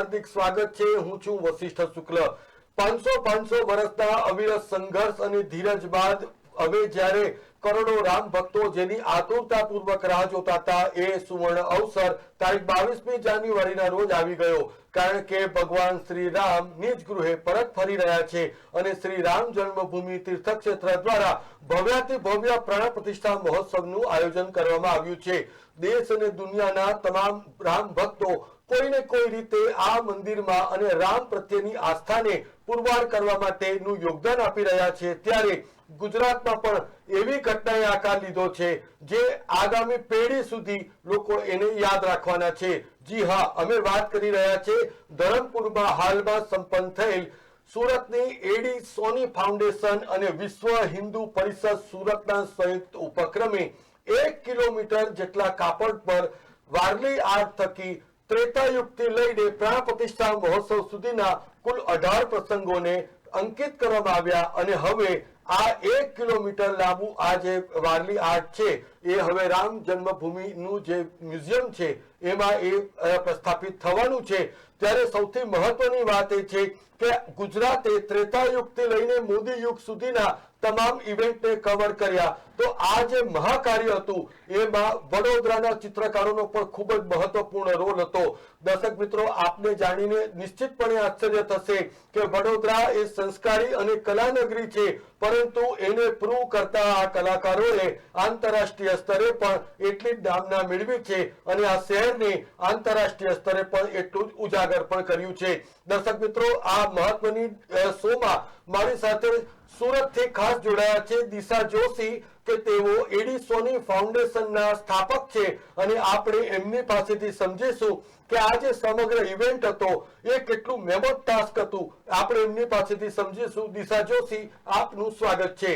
હાર્દિક સ્વાગત છે। હું છું વશિષ્ઠ શુક્લ। 500 વર્ષના અવિરત સંઘર્ષ અને ધીરજ બાદ હવે જ્યારે કરોડો રામ ભક્તો જેની આતુરતાપૂર્વક રાહ જોતા હતા એ સુવર્ણ અવસર તારીખ 22મી જાન્યુઆરીના રોજ આવી ગયો। કારણ કે ભગવાન શ્રી રામ નિજ ગૃહે પરત ફરી રહ્યા છે અને શ્રી રામ જન્મભૂમિ તીર્થક્ષેત્ર દ્વારા ભવ્યાતિ ભવ્ય પ્રાણ પ્રતિષ્ઠા મહોત્સવનું આયોજન કરવામાં આવ્યું છે। દેશ અને દુનિયાના તમામ રામ ભક્તો કોઈને કોઈ રીતે આ મંદિરમાં અને રામ પ્રત્યેની આસ્થાને પુરવાર કરવા માટેનું યોગદાન આપી રહ્યા છે। ત્યારે ગુજરાતમાં પણ એવી ઘટનાએ આકાર લીધો છે જે આગામી પેઢી સુધી લોકો એને યાદ રાખવાના છે। જી હા, અમે વાત કરી રહ્યા છે ધરમપુરમાં હાલમાં સંપન્ન થયેલ સુરતની એડી સોની ફાઉન્ડેશન અને વિશ્વ હિન્દુ પરિષદ સુરતના સંયુક્ત ઉપક્રમે 1 કિલોમીટર જેટલા કાપડ પર વારલી આર્ટ થકી ત્રેતાયુગથી લઈને પ્રાણ પ્રતિષ્ઠા મહોત્સવ સુધીના કુલ 18 પ્રસંગોને અંકિત કરવામાં આવ્યા અને હવે આ 1 કિલોમીટર લાંબુ આ જે વારલી આર્ટ છે એ હવે રામ જન્મભૂમિનું જે મ્યુઝિયમ છે એમાં એ પ્રસ્થાપિત થવાનું છે। ત્યારે સૌથી મહત્વની વાત એ છે કે ગુજરાતે ત્રેતાયુગથી લઈને મોદી યુગ સુધીના તમામ ઇવેન્ટને કવર કર્યા। તો આ જે મહાકાર્ય હતું એમાં વડોદરાના ચિત્રકારોનો પણ ખૂબ જ મહત્વપૂર્ણ રોલ હતો। દર્શક મિત્રો, આપને જાણીને નિશ્ચિતપણે આશ્ચર્ય થશે કે વડોદરા એ સંસ્કારી અને કલાનગરી છે, પરંતુ એને પ્રૂવ કરતા આ કલાકારોએ આંતરરાષ્ટ્રીય સ્તરે પણ એટલી જ નામના મેળવી છે અને આ શહેરને આંતરરાષ્ટ્રીય સ્તરે પણ એટલું જ ઉજાગર પણ કર્યું છે। દર્શક મિત્રો, આ મહત્વની શોમાં મારી સાથે સુરતથી ખાસ જોડાયા છે દિશા જોશી કે તેઓ એડી સોની ફાઉન્ડેશનના સ્થાપક છે અને આપણે એમની પાસેથી સમજીશું કે આ જે સમગ્ર ઇવેન્ટ હતો એ કેટલું મેમોથ ટાસ્ક હતું। આપણે એમની પાસેથી સમજીશું। દિશા જોશી, આપનું સ્વાગત છે।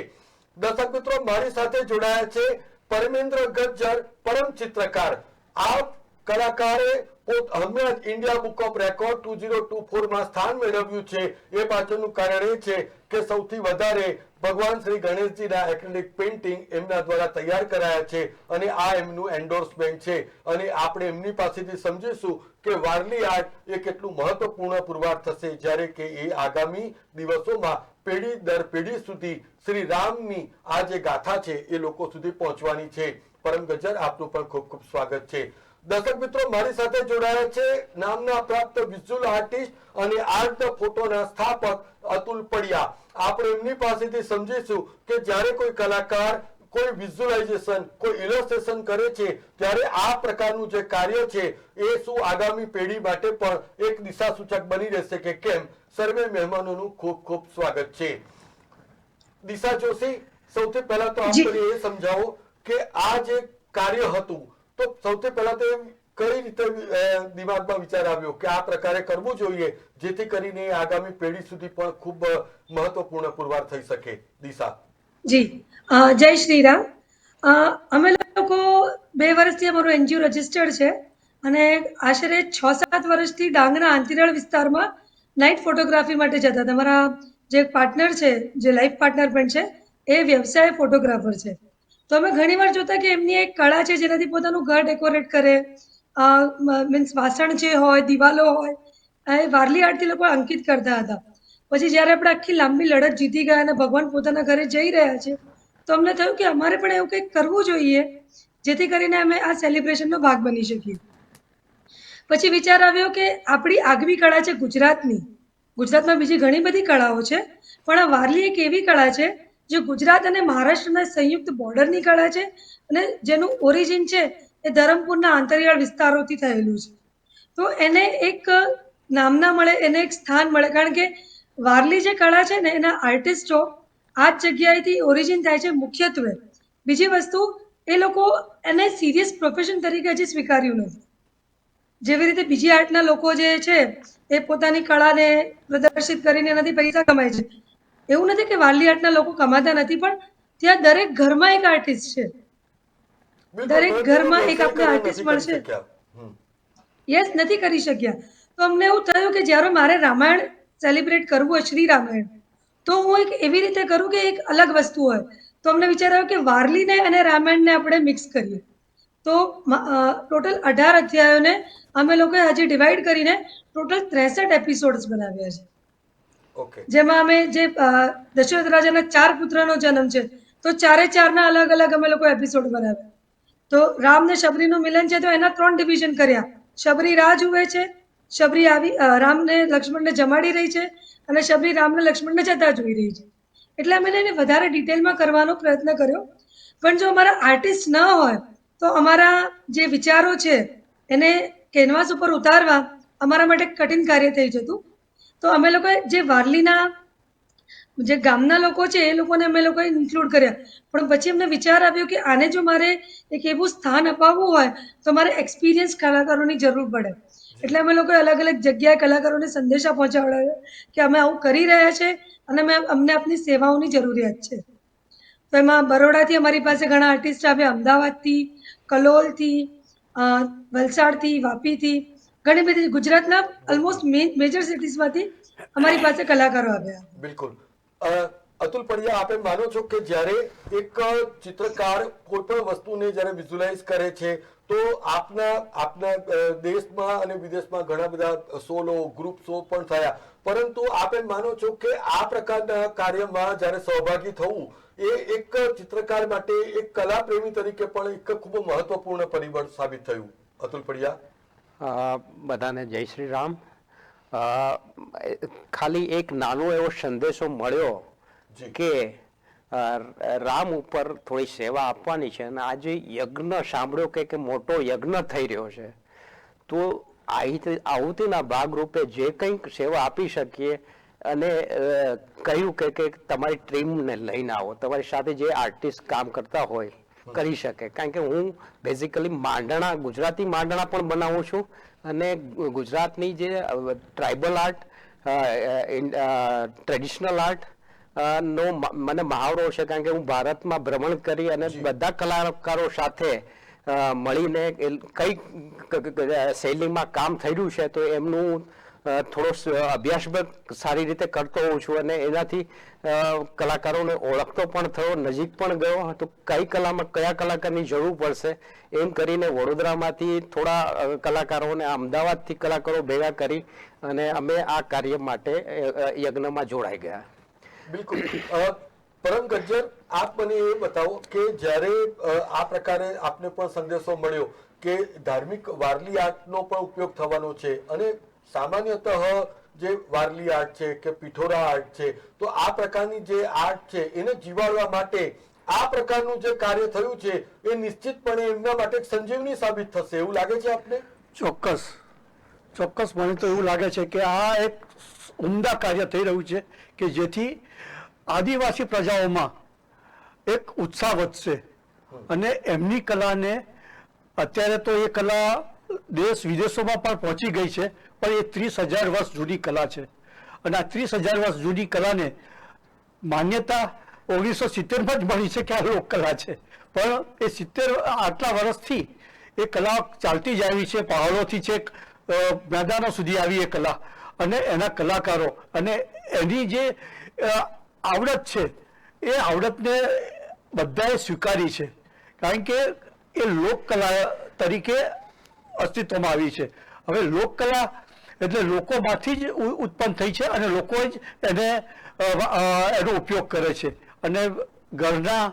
દર્શક મિત્રો, મારી સાથે જોડાયા છે પરમેન્દ્ર ગજ્જર, પરમ ચિત્રકાર। આ કલાકારે હમણાં જ ઇન્ડિયા બુક ઓફ રેકોર્ડ 2024માં સ્થાન મેળવ્યું છે। એ પાછળનું કારણ એ છે કે સૌથી વધારે ભગવાન શ્રી ગણેશજીના એક્રેલિક પેઇન્ટિંગ એમના દ્વારા તૈયાર કરાયા છે અને આ એમનું એન્ડોર્સમેન્ટ છે અને આપણે એમની પાસેથી સમજીશું કે વારલી આર્ટ એ કેટલું મહત્વપૂર્ણ પુરવાર થશે જ્યારે કે એ આગામી દિવસોમાં પેઢી દર પેઢી સુધી શ્રી રામની આ જે ગાથા છે એ લોકો સુધી પહોંચવાની છે। પરમ ગજ્જર, આપનું પણ ખૂબ ખૂબ સ્વાગત છે। દર્શક મિત્રો, મારી સાથે જોડાયા છે નામના પ્રાપ્ત વિઝ્યુઅલ આર્ટિસ્ટ અને આર્ટ ધ ફોટોના સ્થાપક અતુલ પડિયા। આપણે એમની પાસેથી સમજીશું કે જ્યારે કોઈ કલાકાર કોઈ વિઝ્યુઅલાઇઝેશન, કોઈ ઇલસ્ટ્રેશન કરે છે ત્યારે આ પ્રકારનું જે કાર્ય છે એ શું આગામી પેઢી માટે પણ એક દિશા સૂચક બની રહેશે કે કેમ। સર્વે મહેમાનોનું ખૂબ ખૂબ સ્વાગત છે। દિશા જોશી, સૌથી પહેલા તો આપ મને એ સમજાવો કે આ જે કાર્ય હતું તો સૌથી પહેલા તો કઈ રીતે દિમાગમાં વિચાર આવ્યો કે આ પ્રકારે કરવું જોઈએ જેથી કરીને આગામી પેઢી સુધી પણ ખૂબ મહત્વપૂર્ણ પુરવાર થઈ શકે। દિશા જી, જય શ્રી રામ। અમે લોકો 2 વર્ષથી અમારું એનજીઓ રજીસ્ટર્ડ છે અને આશરે 6-7 વર્ષથી ડાંગના આંતરિયાળ વિસ્તારમાં નાઇટ ફોટોગ્રાફી માટે જતા હતા। મારા જે પાર્ટનર છે, જે લાઈફ પાર્ટનર પણ છે, એ વ્યવસાય ફોટોગ્રાફર છે। તો અમે ઘણીવાર જોતા કે એમની એક કળા છે જેનાથી પોતાનું ઘર ડેકોરેટ કરે, મીન્સ વાસણ જે હોય, દિવાલો હોય, એ વારલી આર્ટથી લોકો અંકિત કરતા હતા। પછી જ્યારે આપણે આખી લાંબી લડત જીતી ગયા અને ભગવાન પોતાના ઘરે જઈ રહ્યા છે તો અમને થયું કે અમારે પણ એવું કંઈક કરવું જોઈએ જેથી કરીને અમે આ સેલિબ્રેશનનો ભાગ બની શકીએ। પછી વિચાર આવ્યો કે આપણી આગવી કળા છે ગુજરાતની, ગુજરાતમાં બીજી ઘણી બધી કળાઓ છે પણ આ વારલી એક એવી કળા છે જે ગુજરાત અને મહારાષ્ટ્રના સંયુક્ત બોર્ડરની કળા છે અને જેનું ઓરિજિન છે એ ધરમપુરના આંતરિયાળ વિસ્તારોથી થયેલું છે। તો એને એક નામના મળે, એને એક સ્થાન મળે, કારણ કે વારલી જે કળા છે ને એના આર્ટિસ્ટો આ જ જગ્યાએથી ઓરિજિન થાય છે મુખ્યત્વે। બીજી વસ્તુ, એ લોકો એને સિરિયસ પ્રોફેશન તરીકે હજી સ્વીકાર્યું નથી। જેવી રીતે બીજી આર્ટના લોકો જે છે એ પોતાની કળાને પ્રદર્શિત કરીને એનાથી પૈસા કમાય છે, એવું નથી કે વારલી આર્ટના લોકો કમાતા નથી, પણ ત્યાં દરેક ઘરમાં એક આર્ટિસ્ટ છે, દરેક ઘરમાં એક આપણે આર્ટિસ્ટ મળશે। યસ, નથી કરી શક્યા। તો અમને એવું થયું કે જ્યારે મારે રામાયણ સેલિબ્રેટ કરવું હોય, શ્રી રામાયણ, તો હું એક એવી રીતે કરું કે એક અલગ વસ્તુ હોય। તો અમને વિચાર આવ્યો કે વારલીને અને રામાયણને આપણે મિક્સ કરીએ। તો તો ટોટલ 18 અધ્યાયોને અમે લોકોએ હજી ડિવાઈડ કરીને ટોટલ 63 એપિસોડ્સ બનાવ્યા છે. ઓકે. જેમાં અમે જે દશરથ રાજાના 4 પુત્રનો જન્મ છે, તો ચારે ચારના અલગ અલગ અમે લોકો એપિસોડ બનાવ્યા. તો રામ ને શબરીનું મિલન છે, તો એના 3 ડિવિઝન કર્યા. શબરી રાહ જુએ છે, શબરી આવી રામને લક્ષ્મણને જમાડી રહી છે, અને શબરી રામને લક્ષ્મણને જતા જોઈ રહી છે. એટલે અમે એને વધારે ડિટેલમાં કરવાનો પ્રયત્ન કર્યો. પણ જો અમારા આર્ટિસ્ટ ન હોય તો અમારા જે વિચારો છે એને કેનવાસ ઉપર ઉતારવા અમારા માટે કઠિન કાર્ય થઈ જતું. તો અમે લોકોએ જે વારલીના જે ગામના લોકો છે એ લોકોને અમે લોકોએ ઇન્ક્લુડ કર્યા. પણ પછી અમને વિચાર આવ્યો કે આને જો મારે એક એવું સ્થાન અપાવવું હોય તો મારે એક્સપિરિયન્સ કલાકારોની જરૂર પડે. એટલે અમે લોકોએ અલગ અલગ જગ્યાએ કલાકારોને સંદેશા પહોંચાડ્યા કે અમે આવું કરી રહ્યા છે અને અમને આપની સેવાઓની જરૂરિયાત છે. તો એમાં બરોડાથી અમારી પાસે ઘણા આર્ટિસ્ટ આવ્યા, અમદાવાદથી, કલોલથી, વલસાડથી, વાપીથી, ઘણી બધી ગુજરાતના ઓલમોસ્ટ મેજર સિટીઝમાંથી અમારી પાસે કલાકારો આવ્યા. બિલકુલ. અતુલ પડિયા, આપે માનો છો કે જ્યારે એક ચિત્રકાર કોઈ પણ વસ્તુને જ્યારે વિઝ્યુલાઇઝ કરે છે તો આપના દેશમાં અને વિદેશમાં ઘણા બધા સોલો ગ્રુપ શો પણ થયા, પરંતુ આપે માનો છો કે આ પ્રકારના કાર્યમાં જ્યારે સહભાગી થવું એ એક ચિત્રકાર માટે, એક કલા પ્રેમી તરીકે પણ એક ખૂબ મહત્વપૂર્ણ પરિબળ સાબિત થયું. અતુલ પડિયા. બધાને જય શ્રી રામ. ખાલી એક નાનો એવો સંદેશો મળ્યો કે રામ ઉપર થોડી સેવા આપવાની છે, અને આજે યજ્ઞ સાંભળ્યો કે મોટો યજ્ઞ થઈ રહ્યો છે, તો આહુતિના ભાગરૂપે જે કંઈક સેવા આપી શકીએ, અને કહ્યું કે તમારી ટીમને લઈને આવો, તમારી સાથે જે આર્ટિસ્ટ કામ કરતા હોય કરી શકે. કારણ કે હું બેઝિકલી માંડણા, ગુજરાતી માંડણા પણ બનાવું છું, અને ગુજરાતની જે ટ્રાઇબલ આર્ટ, ટ્રેડિશનલ આર્ટ નો મને મહાવરો છે. કારણ કે હું ભારતમાં ભ્રમણ કરી અને બધા કલાકારો સાથે મળીને કઈ શૈલીમાં કામ થઈ રહ્યું છે તો એમનું થોડો અભ્યાસ સારી રીતે કરતો હોઉં છું, અને એનાથી કલાકારોને ઓળખતો પણ થયો, નજીક પણ ગયો. તો કઈ કલામાં કયા કલાકારની જરૂર પડશે એમ કરીને વડોદરામાંથી થોડા કલાકારોને, અમદાવાદથી કલાકારો ભેગા કરી અને અમે આ કાર્ય માટે યજ્ઞમાં જોડાઈ ગયા. બિલકુલ. પરમ ગજ્જર, આપ મને એ બતાવો કે જ્યારે આ પ્રકારે આપને પણ સંદેશો મળ્યો કે ધાર્મિક વારલી આર્ટનો પણ ઉપયોગ થવાનો છે, અને સામાન્યતઃ જે વારલી આર્ટ છે કે પિઠોરા આર્ટ છે, તો આ પ્રકારની જે આર્ટ છે એને જીવાડવા માટે આ પ્રકારનું જે કાર્ય થયું છે એ નિશ્ચિતપણે એમના માટે સંજીવની સાબિત થશે, એવું લાગે છે આપને? ચોક્કસ મને તો એવું લાગે છે કે આ એક ઉમદા કાર્ય થઈ રહ્યું છે કે જેથી આદિવાસી પ્રજાઓમાં એક ઉત્સાહ વધશે, અને એમની કલાને અત્યારે તો એ કલા દેશ વિદેશોમાં પણ પહોંચી ગઈ છે, પણ એ 30,000 વર્ષ જૂની કલા છે, અને આ 30,000 વર્ષ જૂની કલાને માન્યતા 1970માં જ મળી છે કે આ લોકકલા છે, પણ એ 70 આટલા વર્ષથી એ કલા ચાલતી જ આવી છે. પહાડોથી છેક મેદાનો સુધી આવી એ કલા, અને એના કલાકારો, અને એની જે આવડત છે એ આવડતને બધાએ સ્વીકારી છે, કારણ કે એ લોકકલા તરીકે અસ્તિત્વમાં આવી છે. હવે લોકકલા એટલે લોકોમાંથી જ ઉત્પન્ન થઈ છે, અને લોકો જ એનો ઉપયોગ કરે છે, અને ઘરના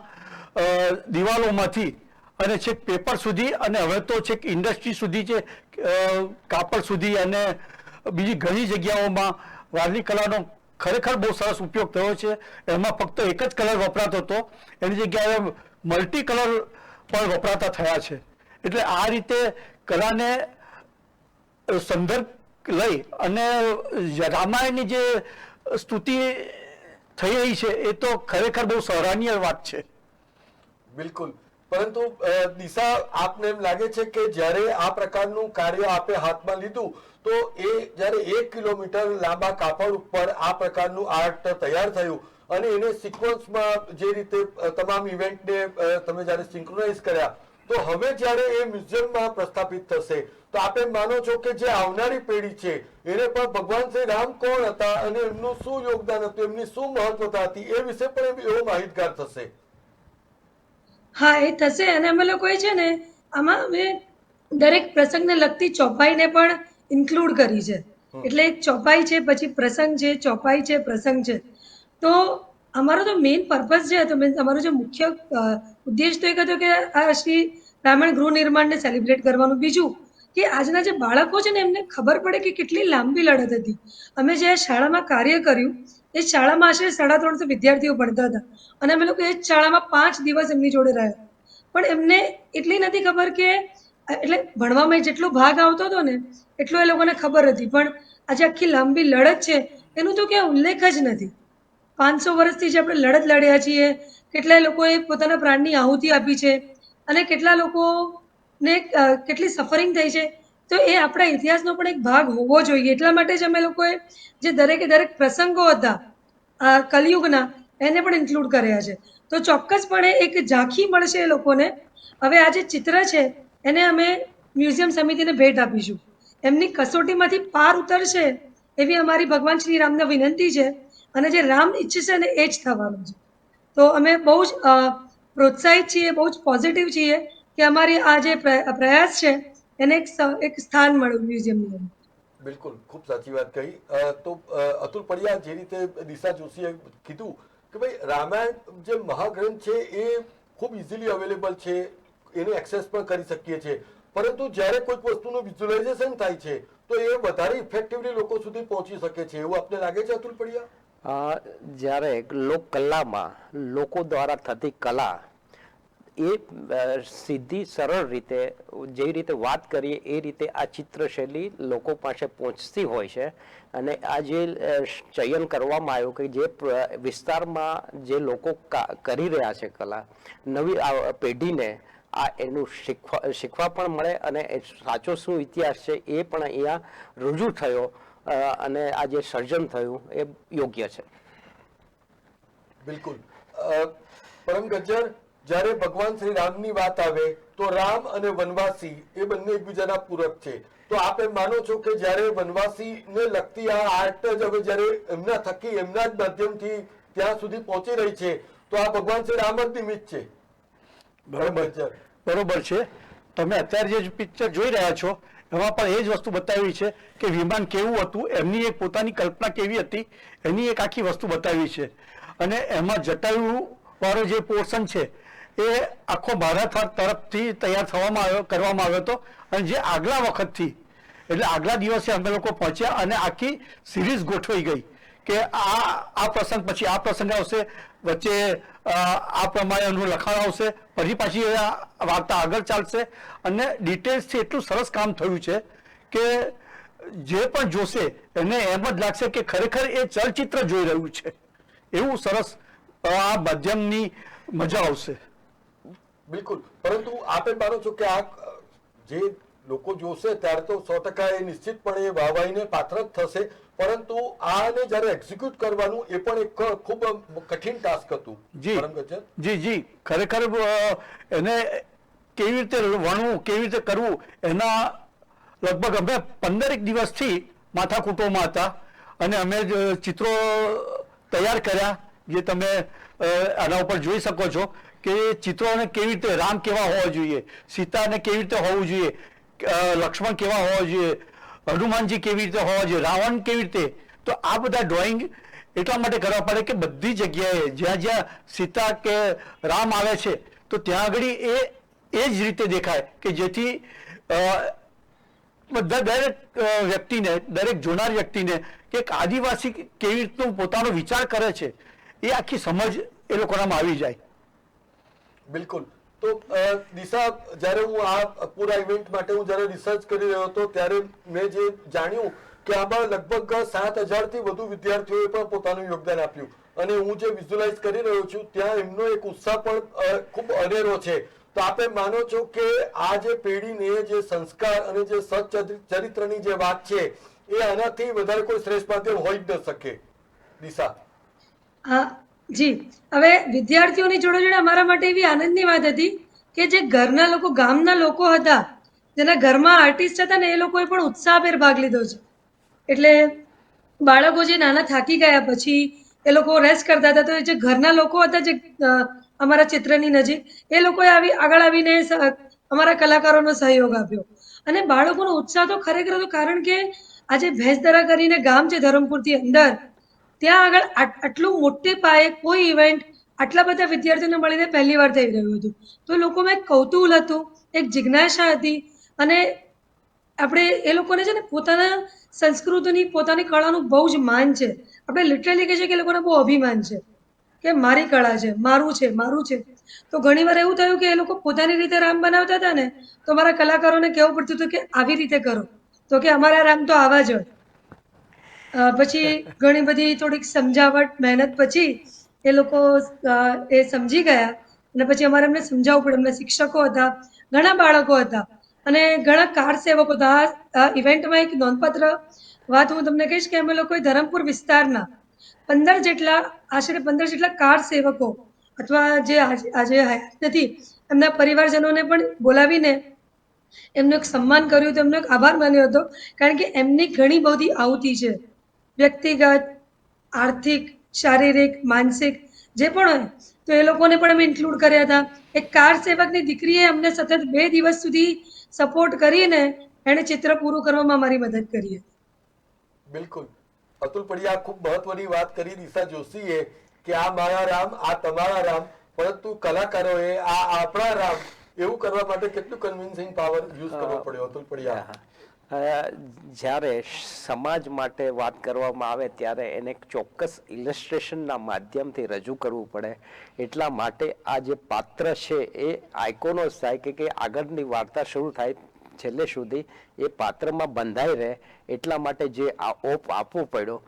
દિવાલોમાંથી અને છેક પેપર સુધી, અને હવે તો છેક ઇન્ડસ્ટ્રી સુધી છે, કાપડ સુધી, અને બીજી ઘણી જગ્યાઓમાં વારલી કલાનો ખરેખર બહુ સરસ ઉપયોગ થયો છે. એમાં ફક્ત એક જ કલર વપરાતો હતો, એની જગ્યાએ મલ્ટી કલર પણ વપરાતા થયા છે. એટલે આ રીતે કલાને સંદર્ભ લઈ અને રામાયણની જે સ્તુતિ થઈ રહી છે એ તો ખરેખર બહુ સરાહનીય વાત છે. બિલકુલ. પરંતુ દિશા, આપને એમ લાગે છે કે જ્યારે આ પ્રકારનું કાર્ય આપે હાથમાં લીધું તો એ જ્યારે 1 કિલોમીટર લાંબા કાપડ ઉપર આ પ્રકારનું આર્ટ તૈયાર થયું, અને એને સિક્વન્સમાં જે રીતે તમામ ઇવેન્ટને તમે જ્યારે સિંક્રોનાઇઝ કર્યા, તો હવે જ્યારે એ મ્યુઝિયમમાં પ્રસ્થાપિત થશે તો આપે માનો છો કે જે આવનારી પેઢી છે એને પણ ભગવાન શ્રી રામ કોણ હતા અને એમનું શું યોગદાન હતું, એમની શું મહત્વતા હતી, એ વિશે પણ એવો માહિતગાર થશે? હા, એ થશે. અને અમે લોકોએ છે ને આમાં અમે દરેક પ્રસંગને લગતી ચોપાઈને પણ ઇન્ક્લુડ કરી છે. એટલે એક ચોપાઈ છે, પછી પ્રસંગ છે, ચોપાઈ છે, પ્રસંગ છે. તો અમારો તો મેઇન પર્પઝ જે હતો, મીન્સ અમારો જે મુખ્ય ઉદ્દેશ તો એક હતો કે આ શ્રી રામાયણ ગૃહ નિર્માણને સેલિબ્રેટ કરવાનું. બીજું કે આજના જે બાળકો છે ને એમને ખબર પડે કે કેટલી લાંબી લડત હતી. અમે જે શાળામાં કાર્ય કર્યું એ શાળામાં આશરે 350 વિદ્યાર્થીઓ ભણતા હતા અને અમે લોકો એ જ શાળામાં 5 દિવસ એમની જોડે રહ્યા. પણ એમને એટલી નથી ખબર કે એટલે ભણવામાં જેટલો ભાગ આવતો હતો ને એટલો એ લોકોને ખબર હતી, પણ આજે આખી લાંબી લડત છે એનું તો ક્યાં ઉલ્લેખ જ નથી. 500 વર્ષથી જે આપણે લડત લડ્યા છીએ, કેટલાય લોકોએ પોતાના પ્રાણની આહુતિ આપી છે અને કેટલા લોકોને કેટલી સફરિંગ થઈ છે. તો એ આપણા ઇતિહાસનો પણ એક ભાગ હોવો જોઈએ. એટલા માટે જ અમે લોકોએ જે દરેકે દરેક પ્રસંગો હતા કલયુગના એને પણ ઇન્ક્લુડ કર્યા છે. તો ચોક્કસપણે એક ઝાંખી મળશે એ લોકોને. હવે આ જે ચિત્ર છે એને અમે મ્યુઝિયમ સમિતિને ભેટ આપીશું. એમની કસોટીમાંથી પાર ઉતરશે એવી અમારી ભગવાન શ્રી રામને વિનંતી છે અને જે રામ ઈચ્છશે ને એ જ થવાનું છે. તો અમે બહુ જ પ્રોત્સાહિત છીએ, બહુ જ પોઝિટિવ છીએ કે અમારી આ જે પ્રયાસ છે એને એક સ્થાન મળ્યું મ્યુઝિયમની અંદર. બિલકુલ, ખૂબ સાચી વાત કહી. તો અતુલ પડિયા, જે રીતે દિશા જોશીએ કીધું કે ભાઈ રામાયણ જે મહાગ્રંથ છે એ ખૂબ ઇઝીલી અવેલેબલ છે, એને એક્સેસ પણ કરી શકીએ છીએ, પરંતુ જ્યારે કોઈક વસ્તુનું વિઝ્યુલાઇઝેશન થાય છે તો એ વધારે ઇફેક્ટિવલી લોકો સુધી પહોંચી શકે છે, એવું આપને લાગે છે અતુલ પડિયા? જ્યારે લોક કલામાં લોકો દ્વારા થતી કલા એ સીધી સરળ રીતે જે રીતે વાત કરીએ એ રીતે આ ચિત્રશૈલી લોકો પાસે પહોંચતી હોય છે. અને આ જે ચયન કરવામાં આવ્યું કે જે વિસ્તારમાં જે લોકો કરી રહ્યા છે કલા, નવી પેઢીને આ એનું શીખવા પણ મળે અને સાચો શું ઇતિહાસ છે એ પણ અહીંયા રજૂ થયો અને આ જે સર્જન થયું એ યોગ્ય છે. બિલકુલ. પરમ ગજ્જર, જ્યારે ભગવાન શ્રી રામની વાત આવે તો રામ અને વનવાસી એ બંને એકબીજાના પૂરક છે. તો આપ એમ માનો છો કે જ્યારે વનવાસીને લગતી આ આર્ટ જ હવે જ્યારે એમના થકી, એમના જ માધ્યમથી ત્યાં સુધી પહોંચી રહી છે તો આ ભગવાન શ્રી રામ જ નિમિત્ત છે? બરોબર છે. તમે અત્યારે જે પિક્ચર જોઈ રહ્યા છો એમાં પણ એ જ વસ્તુ બતાવી છે કે વિમાન કેવું હતું, એમની એક પોતાની કલ્પના કેવી હતી, એની એક આખી વસ્તુ બતાવી છે. અને એમાં જટાયુ વાળો જે પોર્શન છે એ આખો ભારત તરફથી તૈયાર કરવામાં આવ્યો હતો. અને જે આગલા વખતથી એટલે આગલા દિવસે અમે લોકો પહોંચ્યા અને આખી સિરીઝ ગોઠવાઈ ગઈ કે આ પ્રસંગ પછી આ પ્રસંગ આવશે, વચ્ચે આ પ્રમાણેનું લખાણ આવશે, પછી પાછી વાર્તા આગળ ચાલશે. અને ડિટેલ્સથી એટલું સરસ કામ થયું છે કે જે પણ જોશે એને એમ જ લાગશે કે ખરેખર એ ચલચિત્ર જોઈ રહ્યું છે. એવું સરસ આ માધ્યમની મજા આવશે. બિલકુલ, પરંતુ આપે માનો છો કે આ જે લોકો જોશે ત્યારે તો 100% એ નિશ્ચિતપણે વાહવાહીને પાત્ર જ થશે, પરંતુ આને જ્યારે એક્ઝિક્યુટ કરવાનું એ પણ એક ખૂબ કઠિન ટાસ્ક હતું. જી ખરેખર એને કેવી રીતે વણવું, કેવી રીતે કરવું, એના લગભગ અમે 15 દિવસથી માથાકૂટોમાં હતા. અને અમે ચિત્રો તૈયાર કર્યા જે તમે આના ઉપર જોઈ શકો છો કે ચિત્રોને કેવી રીતે, રામ કેવા હોવા જોઈએ, સીતાને કેવી રીતે હોવું જોઈએ, લક્ષ્મણ કેવા હોવા જોઈએ, હનુમાનજી કેવી રીતે હોવા જોઈએ, રાવણ કેવી રીતે. તો આ બધા ડ્રોઈંગ એટલા માટે કરવા પડે કે બધી જગ્યાએ જ્યાં જ્યાં સીતા કે રામ આવે છે તો ત્યાં આગળ એ જ રીતે દેખાય કે જેથી બધા દરેક વ્યક્તિને, દરેક જોનાર વ્યક્તિને કે એક આદિવાસી કેવી રીતનું પોતાનો વિચાર કરે છે એ આખી સમજ એ લોકોનામાં આવી જાય. બિલકુલ. તો દિશા, જ્યારે હું આ પૂરા ઇવેન્ટ માટે હું જ્યારે રિસર્ચ કરી રહ્યો હતો ત્યારે મેં જે જાણ્યું કે આમાં લગભગ 7,000 થી વધુ વિદ્યાર્થીઓએ પણ પોતાનું યોગદાન આપ્યું અને હું જે વિઝ્યુલાઇઝ કરી રહ્યો છું ત્યાં એમનો એક ઉત્સાહ પણ ખૂબ અનેરો છે. તો આપે માનો છો કે આ જે પેઢીને જે સંસ્કાર અને જે સચ્ચરિત્રની જે વાત છે એ આનાથી વધારે કોઈ શ્રેષ્ઠ માધ્યમ હોઈ જ ન શકે? દિશા? જી, હવે વિદ્યાર્થીઓની જોડે જોડે અમારા માટે એવી આનંદની વાત હતી કે જે ઘરના લોકો, ગામના લોકો હતા, જેના ઘરમાં આર્ટિસ્ટ હતા ને એ લોકોએ પણ ઉત્સાહભેર ભાગ લીધો છે. એટલે બાળકો જે નાના થાકી ગયા પછી એ લોકો રેસ્ટ કરતા હતા, તો જે ઘરના લોકો હતા જે અમારા ચિત્રની નજીક, એ લોકોએ આગળ આવીને અમારા કલાકારોનો સહયોગ આપ્યો અને બાળકોનો ઉત્સાહ તો ખરેખર હતો, કારણ કે આજે ભેંસદરા કરીને ગામ છે ધરમપુરથી અંદર, ત્યાં આગળ આટલું મોટે પાયે કોઈ ઇવેન્ટ આટલા બધા વિદ્યાર્થીઓને મળીને પહેલી વાર થઈ રહ્યું હતું. તો લોકોમાં એક કૌતૂહલ હતું, એક જિજ્ઞાસા હતી અને આપણે એ લોકોને છે ને પોતાના સંસ્કૃતિની પોતાની કળાનું બહુ જ માન છે. આપણે લિટરલી કહીએ છીએ કે એ લોકોને બહુ અભિમાન છે કે મારી કળા છે, મારું છે, મારું છે. તો ઘણીવાર એવું થયું કે એ લોકો પોતાની રીતે રામ બનાવતા હતા ને, તો મારા કલાકારોને કહેવું પડતું હતું કે આવી રીતે કરો, તો કે અમારા રામ તો આવા જ હોય. પછી ઘણી બધી થોડીક સમજાવટ મહેનત પછી એ લોકો એ સમજી ગયા અને પછી અમારે એમને સમજાવવું પડે. એમને શિક્ષકો હતા, ઘણા બાળકો હતા અને ઘણા કાર સેવકો હતા. આ ઇવેન્ટમાં એક નોંધપાત્ર વાત હું તમને કહીશ કે અમે લોકોએ ધરમપુર વિસ્તારના 15 જેટલા આશરે 15 જેટલા કાર સેવકો અથવા જે આજે હયાત નથી એમના પરિવારજનોને પણ બોલાવીને એમનું એક સન્માન કર્યું હતું, એમનો એક આભાર માન્યો હતો, કારણ કે એમની ઘણી બધી આહુતિ છે, વ્યક્તિગત, આર્થિક, શારીરિક, માનસિક જે પણ હોય. તો એ લોકોને પણ અમે ઇન્ક્લુડ કર્યા હતા. એક કાર સેવકની દીકરીએ અમને સતત 2 દિવસ સુધી સપોર્ટ કરીને એણે ચિત્ર પૂરું કરવામાં મારી મદદ કરી હતી. બિલકુલ. અતુલ પડિયા, ખૂબ મહત્વની વાત કરી દિશા જોશીએ કે આ મારા રામ, આ તમારા રામ, પરંતુ કલાકારોએ આ આપણા રામ એવું કરવા માટે કેટલું કન્વિન્સિંગ પાવર યુઝ કરવો પડ્યો અતુલ પડિયા? જ્યારે સમાજ માટે વાત કરવામાં આવે ત્યારે એને એક ચોક્કસ ઇલસ્ટ્રેશનના માધ્યમથી રજૂ કરવું પડે. એટલા માટે આ જે પાત્ર છે એ આઇકોનોસ થાય કે આગળની વાર્તા શરૂ થાય છેલ્લે સુધી એ પાત્રમાં બંધાઈ રહે. એટલા માટે જે આ ઓપ આપવો પડ્યો,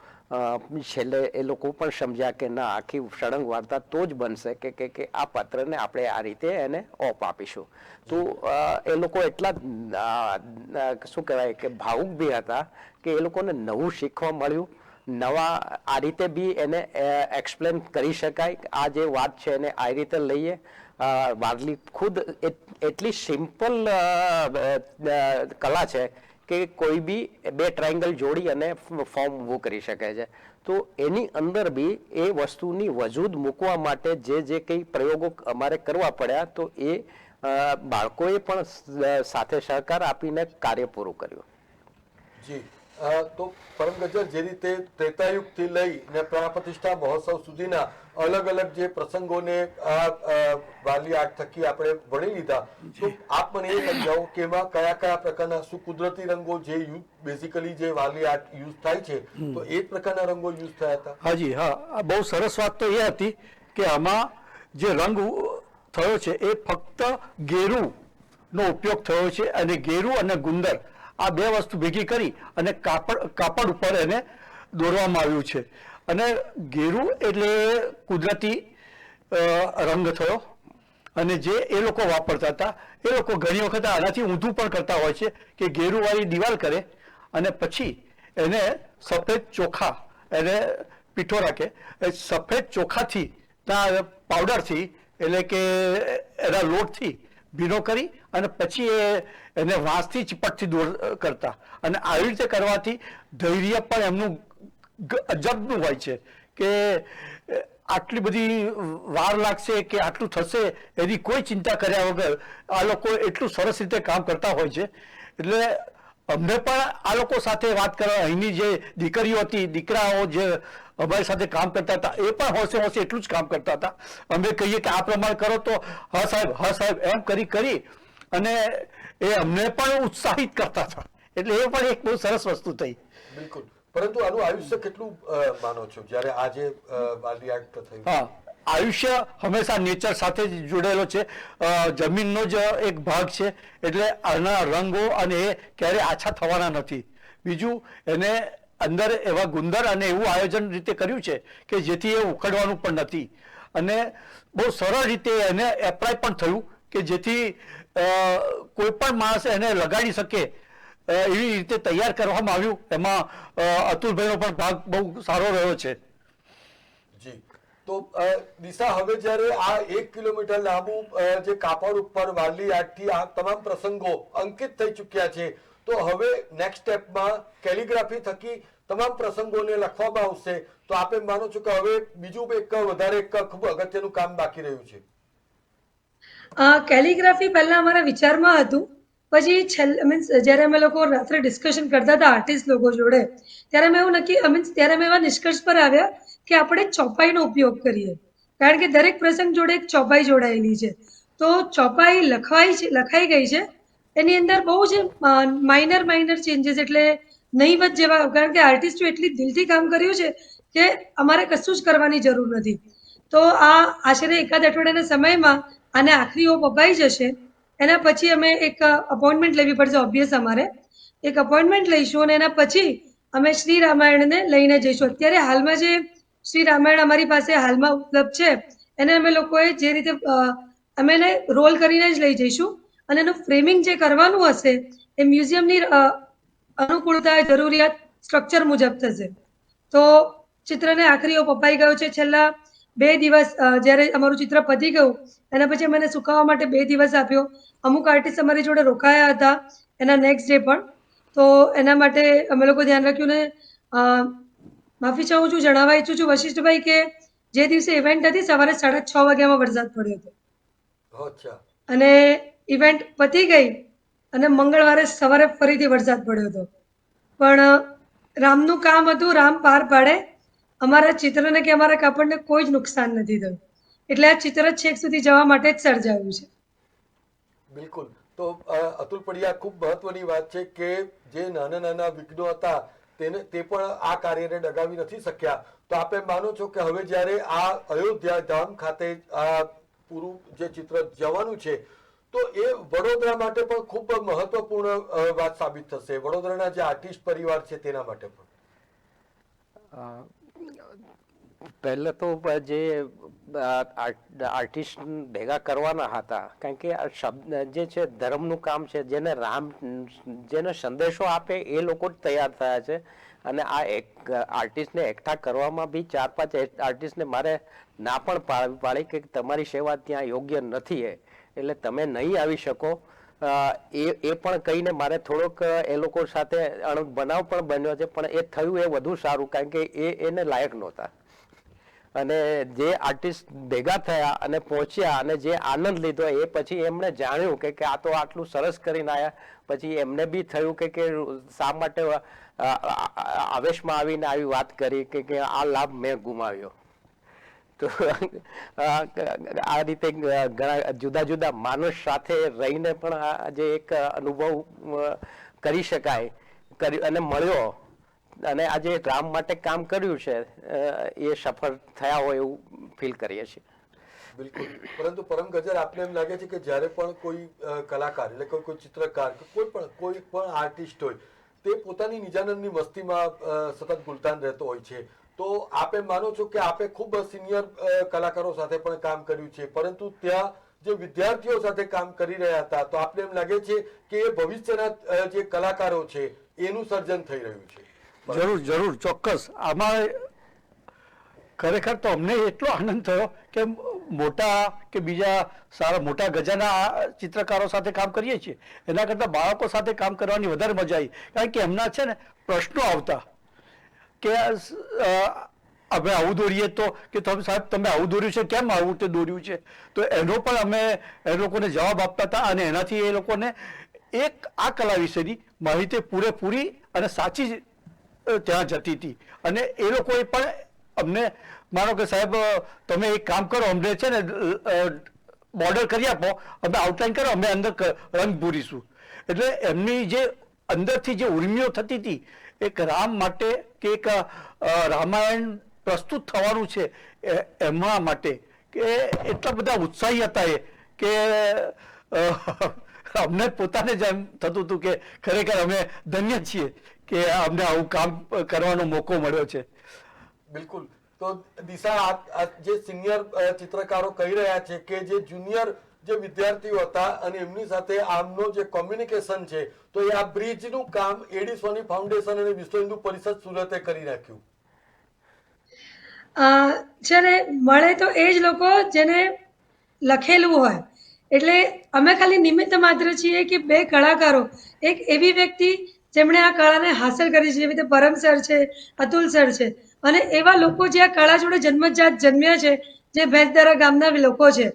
છેલ્લે એ લોકો પણ સમજ્યા કે ના, આખી સળંગ વાર્તા તો જ બનશે કે આ પાત્રને આપણે આ રીતે એને ઓપ આપીશું. તો એ લોકો એટલા શું કહેવાય કે ભાવુક બી હતા કે એ લોકોને નવું શીખવા મળ્યું, નવા આ રીતે બી એને એક્સપ્લેન કરી શકાય. આ જે વાત છે એને આ રીતે લઈએ. વારલી ખુદ એટલી સિમ્પલ કલા છે કે કોઈ બી 2 ટ્રાયંગલ જોડી અને ફોર્મ ઊભું કરી શકે છે. તો એની અંદર બી એ વસ્તુની વજૂદ મૂકવા માટે જે કંઈ પ્રયોગો અમારે કરવા પડ્યા, તો એ બાળકોએ પણ સાથે સહકાર આપીને કાર્ય પૂરું કર્યું. જી. તો પરમ ગજર, જે રીતે ત્રેતાયુગથી લઈ ને પ્રાણ પ્રતિષ્ઠા મહોત્સવ સુધીના અલગ અલગ જે પ્રસંગોને વારલી આર્ટ થકી આપણે વણી લીધા, તો આપ મને એ સમજાવો કે એમાં કયા કયા પ્રકારના, શું કુદરતી રંગો જે બેઝિકલી જે વારલી આર્ટ યુઝ થાય છે, તો એ પ્રકારના રંગો યુઝ થયા હતા? હાજી, હા, બહુ સરસ વાત તો એ હતી કે આમાં જે રંગ થયો છે એ ફક્ત ગેરુનો ઉપયોગ થયો છે અને ગેરુ અને ગુંદર આ 2 વસ્તુ ભેગી કરી અને કાપડ ઉપર એને દોરવામાં આવ્યું છે. અને ગેરુ એટલે કુદરતી રંગ થયો અને જે એ લોકો વાપરતા હતા, એ લોકો ઘણી વખત આનાથી ઊંધું પણ કરતા હોય છે કે ગેરુવાળી દિવાલ કરે અને પછી એને સફેદ ચોખા, એને પીઠો રાખે, સફેદ ચોખાથી પાવડરથી એટલે કે એના લોટથી ભીનો કરી અને પછી એને વાંસથી ચીપટથી દૂર કરતા. અને આવી રીતે કરવાથી ધૈર્ય પણ એમનું અજબનું હોય છે કે આટલી બધી વાર લાગશે કે આટલું થશે એની કોઈ ચિંતા કર્યા વગર આ લોકો એટલું સરસ રીતે કામ કરતા હોય છે. એટલે અમને પણ આ લોકો સાથે વાત કરવા, અહીંની જે દીકરીઓ હતી, દીકરાઓ જે અમારી સાથે કામ કરતા હતા, એ પણ હોશે હોશે એટલું જ કામ કરતા હતા. અમે કહીએ કે આ પ્રમાણે કરો તો હા સાહેબ એમ કરી અને એ અમને પણ ઉત્સાહિત કરતા હતા. એટલે એ પણ એક બહુ સરસ વસ્તુ થઈ. બિલકુલ. પરંતુ આનું આયુષ્ય કેટલું માનો છો જ્યારે આજે વારલી આર્ટ થયું? હા, આયુષ્ય હંમેશા નેચર સાથે જ જોડેલો છે. જમીનનો જ એક ભાગ છે. એટલે આના રંગો અને એ ક્યારે આછા થવાના નથી. બીજું, એને અંદર એવા ગુંદર અને એવું આયોજન રીતે કર્યું છે કે જેથી એ ઉખડવાનું પણ નથી અને બહુ સરળ રીતે એને એપ્લાય પણ થયું કે જેથી કોઈ પણ માણસ એને લગાડી શકે એવી રીતે તૈયાર કરવામાં આવ્યું. એમાં અતુલભાઈનો પણ ભાગ બહુ સારો રહ્યો છે. જી. તો દિશા, હવે જ્યારે આ 1 કિલોમીટર લાંબુ જે કાપડ ઉપર વારલી આર્ટથી આ તમામ પ્રસંગો અંકિત થઈ ચૂક્યા છે, તો હવે નેક્સ્ટ સ્ટેપમાં કેલિગ્રાફી થકી તમામ પ્રસંગોને લખવામાં આવશે, તો આપ એમ માનો છો કે હવે બીજું એક વધારે એક ખૂબ અગત્યનું કામ બાકી રહ્યું છે? કેલિગ્રાફી પહેલા અમારા વિચારમાં હતું, પછી મીન્સ જ્યારે અમે લોકો રાત્રે ડિસ્કશન કરતા હતા આર્ટિસ્ટ લોકો જોડે, ત્યારે અમે એવું મીન્સ ત્યારે અમે એવા નિષ્કર્ષ પર આવ્યા કે આપણે ચોપાઈનો ઉપયોગ કરીએ, કારણ કે દરેક પ્રસંગ જોડે એક ચોપાઈ જોડાયેલી છે. તો ચોપાઈ લખાઈ ગઈ છે, એની અંદર બહુ જ માઇનર ચેન્જીસ, એટલે નહીવત જેવા, કારણ કે આર્ટિસ્ટો એટલી દિલથી કામ કર્યું છે કે અમારે કશું જ કરવાની જરૂર નથી. તો આ આશરે એકાદ અઠવાડિયાના સમયમાં આને આખરી ઓપ અપાઈ જશે. એના પછી અમે એક અપોઇન્ટમેન્ટ લેવી પડશે, ઓબ્વિયસ અમારે એક અપોઇન્ટમેન્ટ લઈશું અને એના પછી અમે શ્રી રામાયણને લઈને જઈશું. અત્યારે હાલમાં જે શ્રી રામાયણ અમારી પાસે હાલમાં ઉપલબ્ધ છે, એને અમે લોકોએ જે રીતે અમે એને રોલ કરીને જ લઈ જઈશું, અને એનું ફ્રેમિંગ જે કરવાનું હશે એ મ્યુઝિયમની અનુકૂળતા, જરૂરિયાત, સ્ટ્રક્ચર મુજબ થશે. તો ચિત્રને આખરી ઓપ અપાઈ ગયો છે. છેલ્લા 2 દિવસ જ્યારે અમારું ચિત્ર પતી ગયું એના પછી મને સુકાવવા માટે 2 દિવસ આપ્યો. અમુક આર્ટિસ્ટ અમારી જોડે રોકાયા હતા એના નેક્સ્ટ ડે પણ, તો એના માટે અમે લોકો ધ્યાન રાખ્યું. ને માફી ચાહું છું, જણાવવા ઈચ્છું છું વશિષ્ઠભાઈ કે જે દિવસે ઇવેન્ટ હતી સવારે 6:30 વાગ્યામાં વરસાદ પડ્યો હતો, અચ્છા. અને ઇવેન્ટ પતી ગઈ અને મંગળવારે સવારે ફરીથી વરસાદ પડ્યો હતો. પણ રામનું કામ હતું, રામ પાર પાડે. અમારા ચિત્રને કે અમારા કાપડને કોઈ જ નુકસાન નથી થયું, એટલે આ ચિત્ર છેક સુધી જવા માટે જ સર્જાયું છે. બિલકુલ. તો અતુલ પડિયા, ખૂબ મહત્વની વાત છે કે જે નાના નાના વિઘ્નો હતા તે પણ આ કાર્યને ડગાવી નથી શક્યા. તો આપ એમ માનો છો કે હવે જ્યારે આ અયોધ્યા ધામ ખાતે આ પૂરું જે ચિત્ર જવાનું છે, તો એ વડોદરા માટે પણ ખૂબ મહત્વપૂર્ણ વાત સાબિત થશે, વડોદરાના જે આર્ટિસ્ટ પરિવાર છે તેના માટે પણ. પહેલે તો જે આર્ટિસ્ટ ભેગા કરવાના હતા, કારણ કે આ શબ્દ જે છે ધર્મનું કામ છે, જેને સંદેશો આપે એ લોકો જ તૈયાર થયા છે. અને આ એક આર્ટિસ્ટને એકઠા કરવામાં બી 4-5 આર્ટિસ્ટને મારે ના પણ પાડી કે તમારી સેવા ત્યાં યોગ્ય નથી, એટલે તમે નહીં આવી શકો. એ પણ કહીને મારે થોડોક એ લોકો સાથે બનાવ પણ બન્યો છે, પણ એ થયું એ વધુ સારું, કારણ કે એને લાયક નહોતા. અને જે આર્ટિસ્ટ ભેગા થયા અને પહોંચ્યા અને જે આનંદ લીધો, એ પછી એમણે જાણ્યું કે આ તો આટલું સરસ કરીને આવ્યા. પછી એમને બી થયું કે શા માટે આવેશમાં આવીને આવી વાત કરી કે આ લાભ મેં ગુમાવ્યો. તો આ રીતે ઘણા જુદા જુદા માણસ સાથે રહીને પણ આજે એક અનુભવ કરી શકાય અને મળ્યો, અને આજે રામ માટે કામ કર્યું છે એ સફળ થયા હોય એવું ફીલ કરીએ છીએ. બિલકુલ. પરંતુ પરમ ગજર, આપને એમ લાગે છે કે જ્યારે પણ કોઈ કલાકાર, એટલે કોઈ ચિત્રકાર, કોઈ પણ આર્ટિસ્ટ હોય, તે પોતાની નિજાનંદની મસ્તીમાં સતત ગુલતાન રહેતો હોય છે. તો આપ એમ માનો છો કે આપે ખૂબ સિનિયર કલાકારો સાથે પણ કામ કર્યું છે, પરંતુ ત્યાં જે વિદ્યાર્થીઓ સાથે કામ કરી રહ્યા હતા, તો આપને એમ લાગે છે કે એ ભવિષ્યના જે કલાકારો છે એનું સર્જન થઈ રહ્યું છે? જરૂર, ચોક્કસ. આમાં ખરેખર તો અમને એટલો આનંદ થયો કે મોટા કે બીજા સારા મોટા ગજાના ચિત્રકારો સાથે કામ કરીએ છીએ એના કરતાં બાળકો સાથે કામ કરવાની વધારે મજા આવી, કારણ કે એમના છે ને પ્રશ્નો આવતા કે અમે આવું દોરીએ તો કે સાહેબ તમે આવું દોર્યું છે, કેમ આવું તે દોર્યું છે, તો એનો પણ અમે એ લોકોને જવાબ આપતા હતા, અને એનાથી એ લોકોને એક આ કલા વિશેની માહિતી પૂરેપૂરી અને સાચી ત્યાં જતી હતી. અને એ લોકોએ પણ અમને, માનો કે સાહેબ તમે એક કામ કરો, અમને છે ને બોર્ડર કરી આપો, અમે આઉટલાઈન કરો, અમે અંદર રંગ પૂરીશું. એટલે એમની જે અંદરથી જે ઉર્મિઓ થતી હતી એક રામ માટે કે એક રામાયણ પ્રસ્તુત થવાનું છે એમના માટે, કે એટલા બધા ઉત્સાહી હતા એ કે અમને પોતાને જ એમ થતું હતું કે ખરેખર અમે ધન્ય છીએ કે અમને આવું કામ કરવાનો મોકો મળ્યો છે. બિલકુલ. તો દિશા, જે સિનિયર ચિત્રકારો કહી રહ્યા છે કે જે જુનિયર જે વિદ્યાર્થીઓ હતા અને એમની સાથે આમનો જે કોમ્યુનિકેશન છે, તો એ આ બ્રિજનું કામ એડી સોની ફાઉન્ડેશન અને વિશ્વ હિન્દુ પરિષદ સુરતે કરી નાખ્યું. છે ને, મળે તો એ જ લોકો જેને લખેલું હોય. એટલે અમે ખાલી નિમિત્ત માત્ર છીએ કે 2 કલાકારો, એક એવી વ્યક્તિ જેમણે આ કળાને હાંસલ કરી છે, જેવી રીતે પરમ સર છે, અતુલ સર છે, અને એવા લોકો જે આ કળા જોડે જન્મજાત જન્મ્યા છે, જે ભેંસદરા ગામના લોકો છે,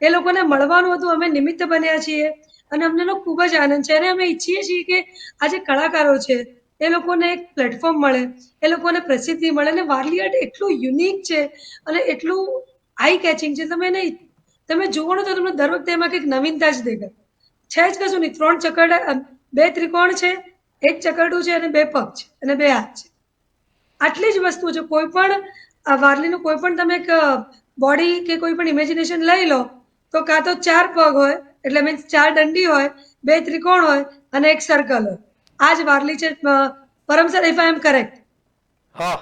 એ લોકોને મળવાનું હતું, અમે નિમિત્ત બન્યા છીએ અને અમને એનો ખૂબ જ આનંદ છે અને અમે ઈચ્છીએ છીએ કે આ જે કલાકારો છે એ લોકોને એક પ્લેટફોર્મ મળે, એ લોકોને પ્રસિદ્ધિ મળે. અને વારલી આર્ટ એટલું યુનિક છે અને એટલું આઈ કેચિંગ છે, તમે જુઓ ને તો તમને દર વખતે એમાં કંઈક નવીનતા જ દેખાય. છે જ કશું નહીં, 3 ચકરડા, 2 ત્રિકોણ છે, 1 ચકરડું છે અને 2 પગ છે અને 2 હાથ છે. આટલી જ વસ્તુ છે. કોઈ પણ વારલીનું કોઈ પણ તમે એક બોડી કે કોઈ પણ ઇમેજિનેશન લઈ લો તો કાં તો 4 પગ હોય, એટલે મીન્સ 4 દંડી હોય, 2 ત્રિકોણ હોય અને 1 સર્કલ હોય. આ જ વારલી છે. Param sir, if I am correct. હા,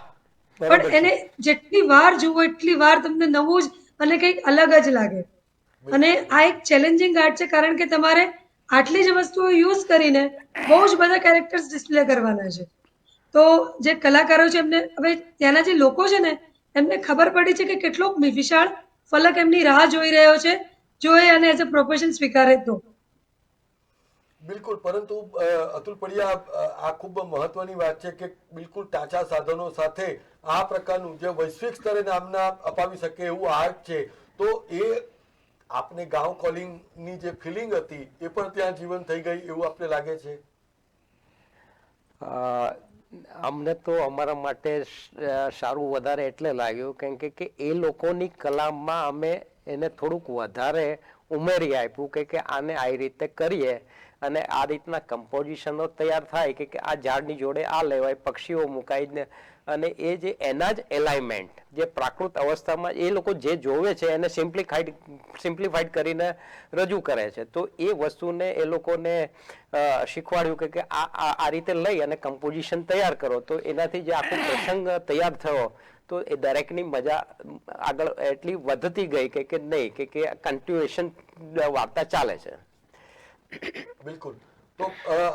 પણ બરોબર છે. એને જેટલી વાર જુઓ એટલી વાર તમને નવું જ અને કંઈક અલગ જ લાગે. અને આ એક ચેલેન્જિંગ આર્ટ છે, કારણ કે તમારે આટલી જ વસ્તુઓ યુઝ કરીને બહુ જ બધા કેરેક્ટર્સ ડિસ્પ્લે કરવાના છે. તો જે કલાકારો છે એમને, હવે ત્યાંના જે લોકો છે ને, એમને ખબર પડી છે કે કેટલો વિશાળ ફલક એમની રાહ જોઈ રહ્યો છે, જો એ અને એઝ અ પ્રોફેશન સ્વીકારે તો. બિલકુલ, પરંતુ અતુલ પડિયા, આ ખૂબ મહત્વની વાત છે કે બિલકુલ ટાંચા સાધનો સાથે આ પ્રકારનું જે વૈશ્વિક સ્તરે નામના અપાવી શકે એવું આર્ટ છે, તો એ આપને ગાંવ કોલિંગની જે ફિલિંગ હતી એ પણ ત્યાં જીવન થઈ ગઈ એવું આપને લાગે છે? અમને તો અમારા માટે સારું વધારે એટલે લાગ્યું કેમ કે એ લોકોની કલામાં અમે એને થોડુંક વધારે ઉમેરી આપ્યું કે આને આ રીતે કરીએ અને આ રીતના કમ્પોઝિશનો તૈયાર થાય કે આ ઝાડની જોડે આ લેવાય, પક્ષીઓ મુકાઈને, અને એ જે એના જ એલાઇનમેન્ટ જે પ્રાકૃત અવસ્થામાં એ લોકો જે જોવે છે એને સિમ્પ્લિફાઈડ કરીને રજૂ કરે છે. તો એ વસ્તુને એ લોકોને શીખવાડ્યું કે આ રીતે લઈ અને કમ્પોઝિશન તૈયાર કરો, તો એનાથી જે આખો પ્રસંગ તૈયાર થયો તો એ દરેકની મજા આગળ એટલી વધતી ગઈ કે નહીં કે કન્ટિન્યુએશન વાર્તા ચાલે છે. બિલકુલ. તો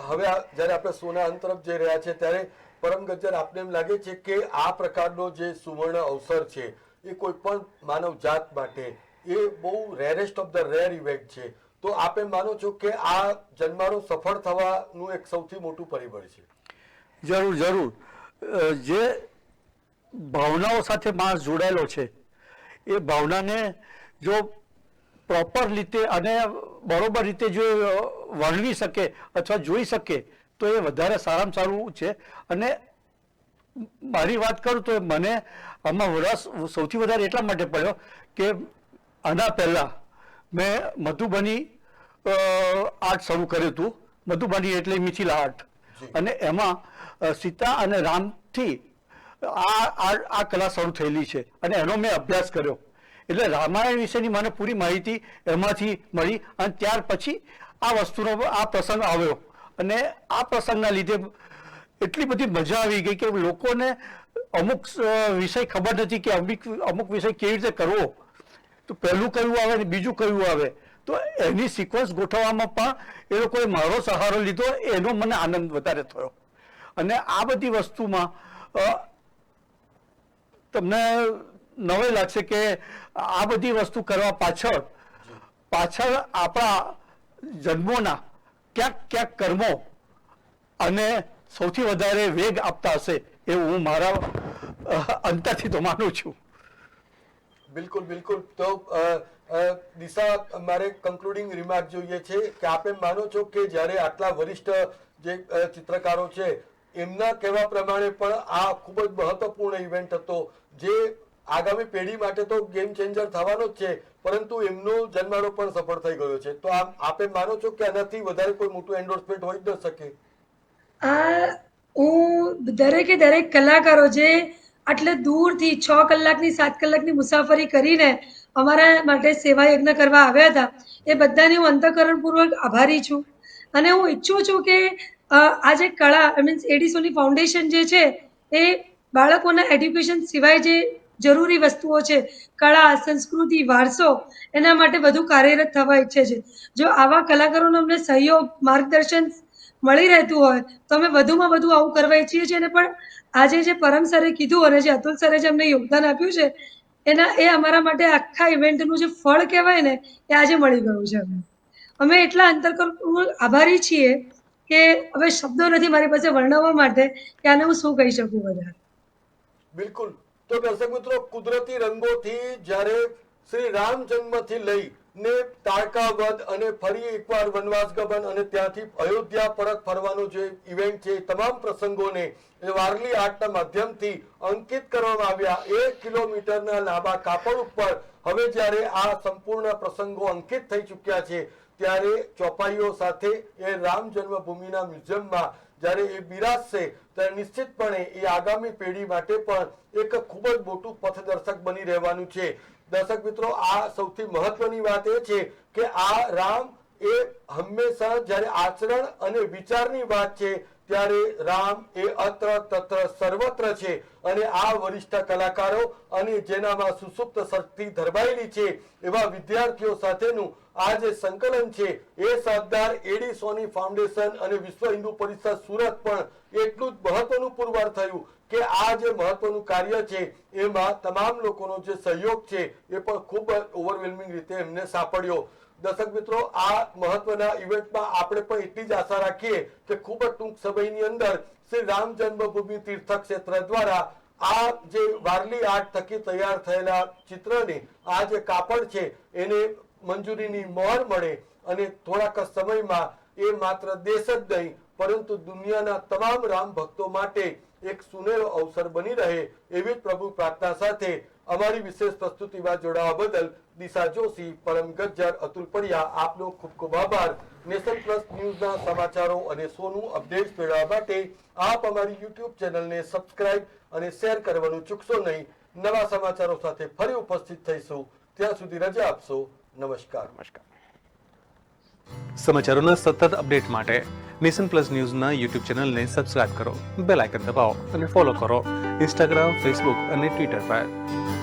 હવે જ્યારે આપણે સોના અંત તરફ જઈ રહ્યા છે ત્યારે પરમ ગજ્જર, આપને એમ લાગે છે કે આ પ્રકારનો જે સુવર્ણ અવસર છે એ કોઈ પણ માનવ જાત માટે એ બહુ rarest of the rare event છે, તો આપ એમ માનો છો કે આ જન્મારો સફળ થવાનું એક સૌથી મોટું પરિબળ છે? જરૂર જરૂર. જે ભાવનાઓ સાથે માણસ જોડાયેલો છે એ ભાવનાને જો પ્રોપર રીતે અને બરોબર રીતે જો વર્ણવી શકે અથવા જોઈ શકે તો એ વધારે સારામાં સારું છે. અને મારી વાત કરું તો મને આમાં રસ સૌથી વધારે એટલા માટે પડ્યો કે આના પહેલાં મેં મધુબની આર્ટ શરૂ કર્યું હતું. મધુબની એટલે મિથિલા આર્ટ. અને એમાં સીતા અને રામથી આ કલા શરૂ થયેલી છે અને એનો મેં અભ્યાસ કર્યો. એટલે રામાયણ વિશેની મને પૂરી માહિતી એમાંથી મળી અને ત્યાર પછી આ વસ્તુનો આ પ્રસંગ આવ્યો અને આ પ્રસંગના લીધે એટલી બધી મજા આવી ગઈ કે લોકોને અમુક વિષય ખબર નથી કે અમુક વિષય કેવી રીતે કરવો, તો પહેલું કયું આવે ને બીજું કયું આવે, તો એની સિક્વન્સ ગોઠવવામાં પણ એ લોકોએ મારો સહારો લીધો. એનો મને આનંદ વધારે થયો. અને આ બધી વસ્તુમાં તમને નવાઈ લાગશે કે આ બધી વસ્તુ કરવા પાછળ આપણા જન્મોના ક્યાંક કર્મો અને સૌથી વધારે વેગ આપતા હશે એવું હું મારા અંતરથી તો માનું છું. બિલકુલ બિલકુલ. તો દિશા, મારે કન્ક્લુડિંગ રિમાર્ક જોઈએ છે કે આપ એમ માનો છો કે જ્યારે આટલા વરિષ્ઠ જે ચિત્રકારો છે એમના કહેવા પ્રમાણે પણ આ ખૂબ જ મહત્વપૂર્ણ ઇવેન્ટ હતો, જે આગામી પેઢી માટે તો ગેમ ચેન્જર થવાનો જ છે, પરંતુ એમનો જન્મારો પણ સફળ થઈ ગયો છે. તો આપ એમ માનો છો કે આનાથી વધારે કોઈ મોટું એન્ડોર્સમેન્ટ હોઈ જ ન શકે? હું દરેક કલાકારો જે આટલે દૂરથી 6 કલાકની 7 કલાકની મુસાફરી કરીને અમારા માટે સેવા યજ્ઞ કરવા આવ્યા હતા, એ બધાની હું અંતઃકરણપૂર્વક આભારી છું. અને હું ઈચ્છું છું કે આ જે કળા મીન્સ એડી સોની ફાઉન્ડેશન જે છે એ બાળકોના એડ્યુકેશન સિવાય જે જરૂરી વસ્તુઓ છે, કળા, સંસ્કૃતિ, વારસો, એના માટે વધુ કાર્યરત થવા ઈચ્છે છે. જો આવા કલાકારોનો અમને સહયોગ, માર્ગદર્શન મળી રહેતું હોય તો અમે વધુમાં વધુ આવું કરવા ઈચ્છીએ છીએ. અને પણ આજે જે પરમ સરે કીધું અને જે અતુલ સરે જે અમને યોગદાન આપ્યું છે એ અમારા માટે આખા ઇવેન્ટનું જે ફળ કહેવાય ને એ આજે મળી ગયું છે. અમે એટલા અંતરકરણપૂર્વક આભારી છીએ કે હવે શબ્દો નથી મારી પાસે વર્ણવવા માટે કે આને હું શું કહી શકું વધારે. બિલકુલ. તો દર્શક મિત્રો, કુદરતી રંગોથી જ્યારે શ્રી રામ જન્મથી લઈ ને તારકા વધ અને ફરી એકવાર વનવાસ ગમન અને ત્યાંથી અયોધ્યા પરત ફરવાનો જે ઇવેન્ટ છે, તમામ પ્રસંગોને વારલી આર્ટના માધ્યમથી અંકિત કરવામાં આવ્યા. 1 કિલોમીટરના લાંબા કાપડ ઉપર હવે જ્યારે આ સંપૂર્ણ પ્રસંગો અંકિત થઈ ચૂક્યા છે, ત્યારે ચોપાઈઓ સાથે એ રામ જન્મભૂમિના મ્યુઝિયમમાં જ્યારે એ બિરાજશે, ત્યારે નિશ્ચિતપણે એ આગામી પેઢી માટે પણ એક ખૂબ જ મોટું પથદર્શક બની રહેવાનું છે. દર્શક મિત્રો, આ સૌથી મહત્વની વાત એ છે કે આ રામ એ હંમેશા જ્યારે આચરણ અને વિચારની વાત છે, ત્યારે રામ એ અત્ર તત્ર સર્વત્ર છે. અને આ વરિષ્ઠ કલાકારો અને જેનામાં સુસુપ્ત શક્તિ ધરબાયેલી છે એવા વિદ્યાર્થીઓ સાથેનું આ જે સંકલન છે, એ સરદાર એડી સોની ફાઉન્ડેશન અને વિશ્વ હિન્દુ પરિષદ સુરત પણ એટલું જ મહત્વનું પુરવાર થયું કે આ જે મહત્વનું કાર્ય છે એમાં તમામ લોકોનો જે સહયોગ છે એ પણ ખૂબ ઓવરવેલ્મિંગ રીતે એમને સાંપડ્યો. દર્શક મિત્રો, આ મહત્વના ઇવેન્ટમાં આપણે પણ એટલી જ આશા રાખીએ કે ખૂબ જ ટૂંક સમયની અંદર શ્રી રામ જન્મભૂમિ તીર્થ ક્ષેત્ર દ્વારા આ જે વારલી આર્ટ થકી તૈયાર થયેલા ચિત્રને, આ જે કાપડ છે એને મંજૂરીની મહોર મળે અને થોડાક સમયમાં એ માત્ર દેશ જ નહીં પરંતુ દુનિયાના તમામ રામ ભક્તો માટે એક સુનેરો અવસર બની રહે એવી જ પ્રભુ પ્રાર્થના સાથે અમારી વિશેષ પ્રસ્તુતિમાં જોડાવા બદલ દિશા જોશી, પરમ ગજ્જર, અતુલ પડિયા આપનો ખૂબ ખૂબ આભાર. નેશન પ્લસ ન્યૂઝના સમાચારો અને શોનું અપડેટ મેળવવા માટે આપ અમારી યુટ્યુબ ચેનલને સબસ્ક્રાઇબ અને શેર કરવાનું ચૂકશો નહીં. નવા સમાચારો સાથે ફરી ઉપસ્થિત થઈશું. ત્યાં સુધી રજા આપશો. નમસ્કાર. સમાચારોના સતત અપડેટ માટે નેશન પ્લસ ન્યૂઝના યુટ્યુબ ચેનલને સબસ્ક્રાઇબ કરો, બેલ આઇકન દબાવો અને ફોલો કરો ઇન્સ્ટાગ્રામ, ફેસબુક અને ટ્વિટર પર.